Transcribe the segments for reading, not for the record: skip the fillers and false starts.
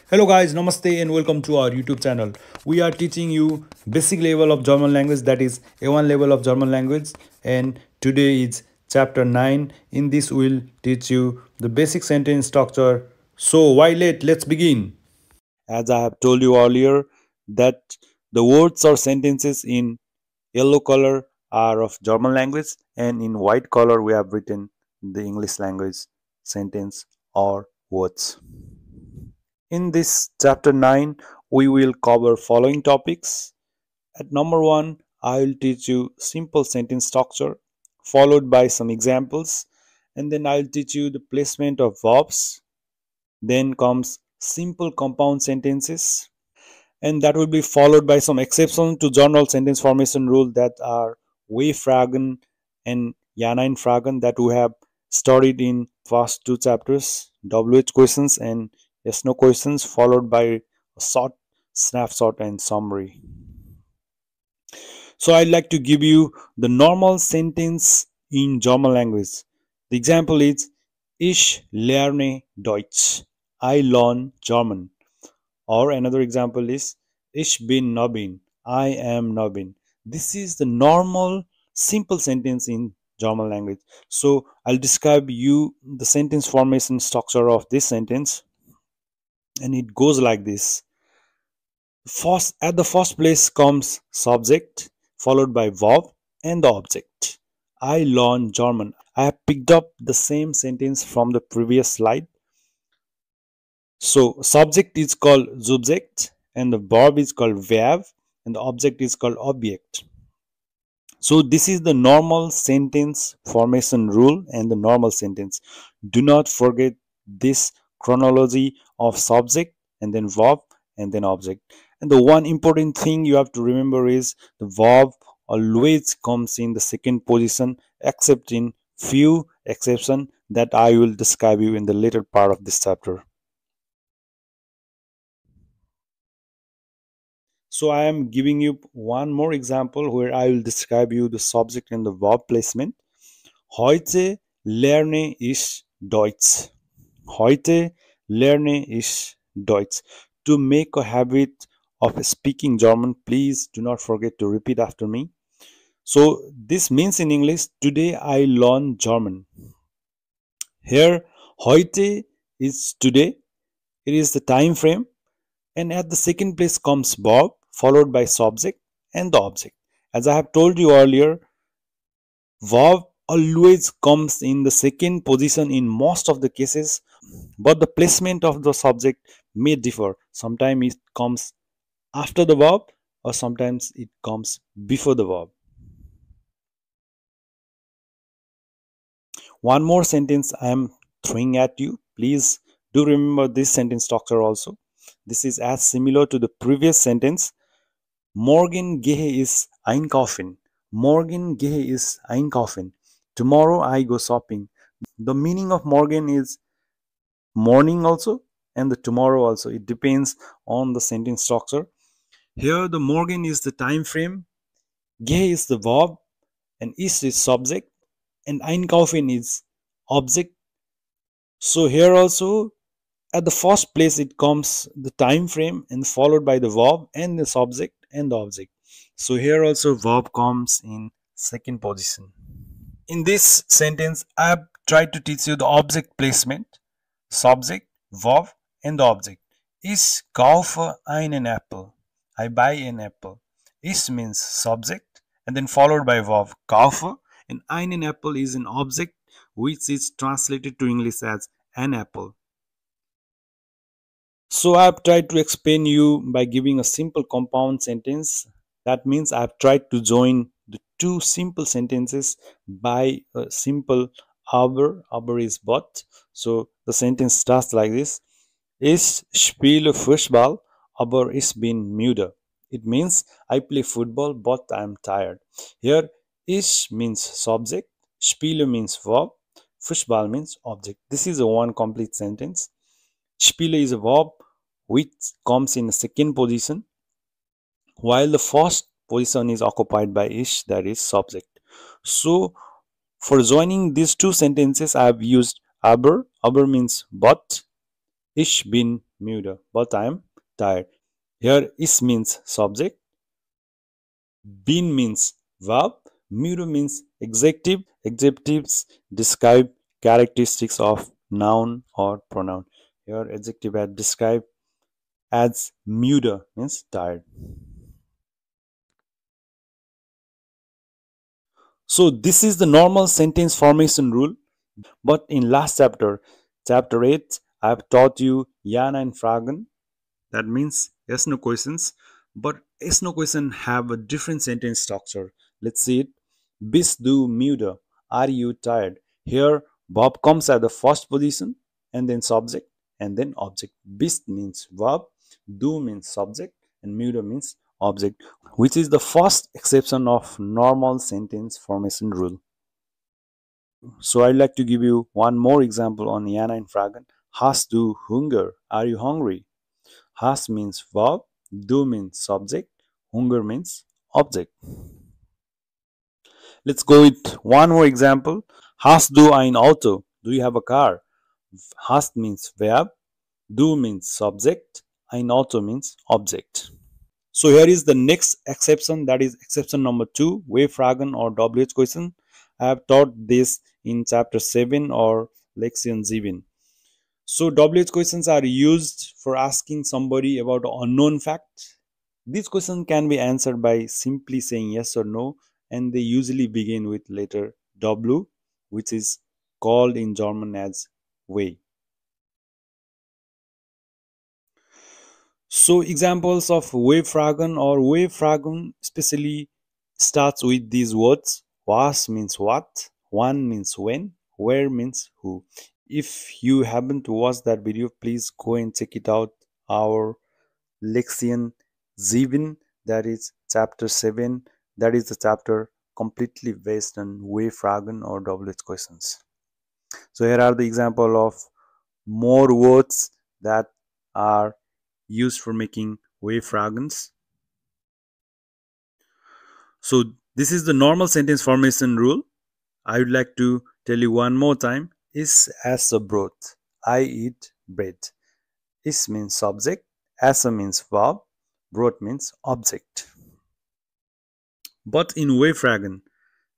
Hello guys, namaste and welcome to our YouTube channel. We are teaching you basic level of German language, that is A1 level of German language, and today is chapter 9. In this we'll teach you the basic sentence structure. So why late? Let's begin. As I have told you earlier that the words or sentences in yellow color are of German language and in white color we have written the English language sentence or words. In this chapter 9, we will cover following topics. At number 1, I will teach you simple sentence structure followed by some examples, and then I will teach you the placement of verbs. Then comes simple compound sentences, and that will be followed by some exceptions to general sentence formation rule that are Fragen and Janine Fragen that we have studied in first two chapters, WH questions and yes no questions, followed by a short snapshot and summary. So I'd like to give you the normal sentence in German language. The example is Ich lerne Deutsch. I learn German. Or another example is Ich bin Nobin. I am Nobin. This is the normal simple sentence in German language. So I'll describe you the sentence formation structure of this sentence, and it goes like this. First, at the first place comes subject followed by verb and the object. I learn German. I have picked up the same sentence from the previous slide. So subject is called subject and the verb is called verb and the object is called object. So this is the normal sentence formation rule and the normal sentence. Do not forget this chronology of subject and then verb and then object. And the one important thing you have to remember is the verb always comes in the second position except in few exceptions that I will describe you in the later part of this chapter. So I am giving you one more example where I will describe you the subject and the verb placement. Heute lerne ich Deutsch. Heute lerne ich Deutsch. To make a habit of speaking German, please do not forget to repeat after me. So this means in English, today I learn German. Here, heute is today. It is the time frame. And at the second place comes verb followed by subject and the object. As I have told you earlier, verb always comes in the second position in most of the cases, but the placement of the subject may differ. Sometimes it comes after the verb or sometimes it comes before the verb. One more sentence I am throwing at you. Please do remember this sentence structure also. This is as similar to the previous sentence. Morgen gehe ich einkaufen. Morgen gehe ich einkaufen. Tomorrow I go shopping. The meaning of morgen is morning also and the tomorrow also. It depends on the sentence structure. Here the morgen is the time frame, gehe is the verb, and ich is subject, and einkaufen is object. So here also at the first place it comes the time frame and followed by the verb and the subject and the object. So here also verb comes in second position. In this sentence I have tried to teach you the object placement, subject, verb and the object. Ich kaufe einen Apple. I buy an apple. Ich means subject and then followed by verb kaufe, and einen Apple is an object which is translated to English as an apple. So I have tried to explain you by giving a simple compound sentence. That means I have tried to join the two simple sentences by a simple aber. Aber is but. So the sentence starts like this. Ich spiele Fußball, aber ich bin müde. It means I play football but I am tired. Here ich means subject, spiele means verb, Fußball means object. This is a one complete sentence. Spiele is a verb which comes in the second position, while the first position is occupied by ich, that is subject. So for joining these two sentences I have used aber. Aber means but, ich bin müde, but I am tired. Here is means subject, bin means verb, müde means adjective. Adjectives describe characteristics of noun or pronoun. Here adjective are described as müde means tired. So this is the normal sentence formation rule. But in last chapter, chapter 8, I have taught you Jana and Fragen. That means yes no questions. But yes no question have a different sentence structure. Let's see it. Bist du müde? Are you tired? Here verb comes at the first position and then subject and then object. Bist means verb, du means subject and müde means object, which is the first exception of normal sentence formation rule. So I'd like to give you one more example on Jana and Fragen. Hast du Hunger? Are you hungry? Hast means verb, du means subject, Hunger means object. Let's go with one more example. Hast du ein Auto? Do you have a car? Hast means verb, du means subject, ein Auto means object. So here is the next exception, that is exception number 2, W-Fragen or WH question. I have taught this in chapter 7 or Lexion 7. So WH questions are used for asking somebody about an unknown fact. These questions can be answered by simply saying yes or no, and they usually begin with letter W, which is called in German as way. So examples of W-Fragen or W-Fragen especially starts with these words. Was means what, wann means when, where means who. If you haven't watched that video, please go and check it out. Our Lexion 7, that is chapter 7, that is the chapter completely based on W-Fragen or WH questions. So here are the example of more words that are used for making W-Fragens. So this is the normal sentence formation rule. I would like to tell you one more time. Is as a broth. I eat bread. Is means subject. As a means verb. Broth means object. But in W-Fragen,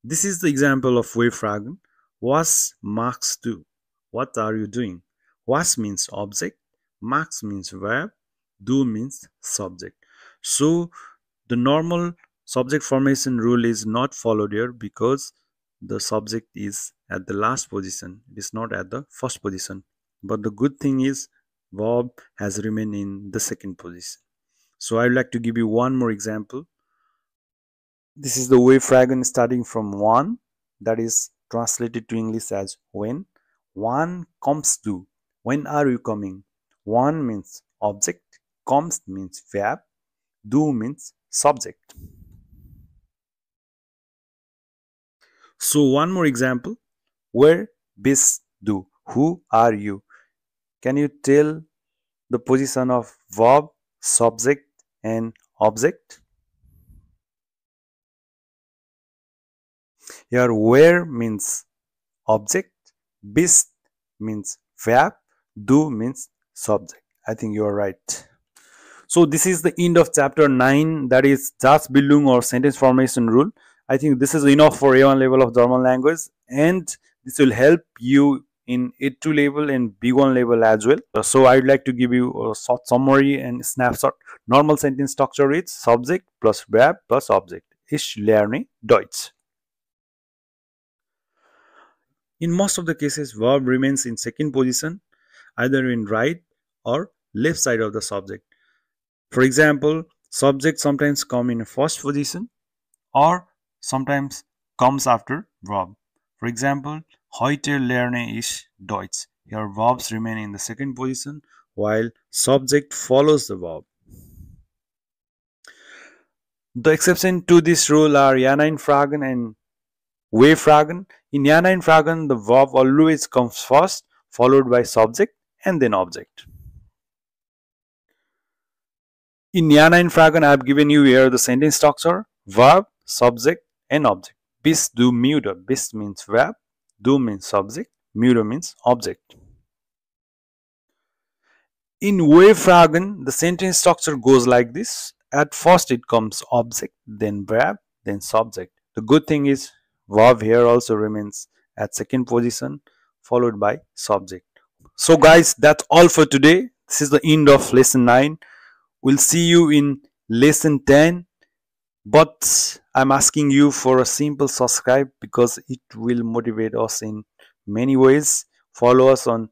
this is the example of W-Fragen. Was machst du? What are you doing? Was means object. Machst means verb. Du means subject. So the normal subject formation rule is not followed here because the subject is at the last position. It is not at the first position. But the good thing is verb has remained in the second position. So I would like to give you one more example. This is the W-Fragen starting from one, that is translated to English as when. One comes to. When are you coming? One means object. Comes means verb. Do means subject. So one more example. Where bist du? Who are you? Can you tell the position of verb, subject and object? Here where means object, bist means verb, do means subject. I think you are right. So this is the end of chapter 9, that is Satzbildung or sentence formation rule. I think this is enough for A1 level of German language, and this will help you in A2 level and B1 level as well. So I would like to give you a short summary and snapshot. Normal sentence structure is subject plus verb plus object. Ich lerne Deutsch. In most of the cases, verb remains in second position, either in right or left side of the subject. For example, subject sometimes come in first position or sometimes comes after verb. For example, heute lerne ich Deutsch. Here verbs remain in the second position while subject follows the verb. The exception to this rule are Ja, Nein Fragen and W-Fragen. In Ja, Nein Fragen, the verb always comes first, followed by subject and then object. In Ja, Nein Fragen, I have given you here the sentence structure: verb, subject, and object. Bist du müde? Bist means verb, du means subject, müde means object. In wave jargon, the sentence structure goes like this. At first it comes object, then verb, then subject. The good thing is verb here also remains at second position followed by subject. So guys, that's all for today. This is the end of lesson 9. We'll see you in lesson 10. But I'm asking you for a simple subscribe because it will motivate us in many ways. Follow us on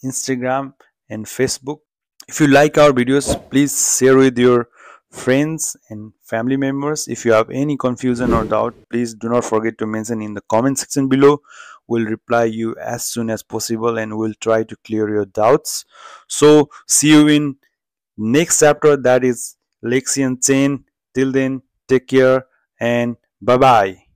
Instagram and Facebook. If you like our videos, please share with your friends and family members. If you have any confusion or doubt, please do not forget to mention in the comment section below. We'll reply you as soon as possible and we'll try to clear your doubts. So see you in next chapter, that is lexion 10. Till then, take care and bye bye.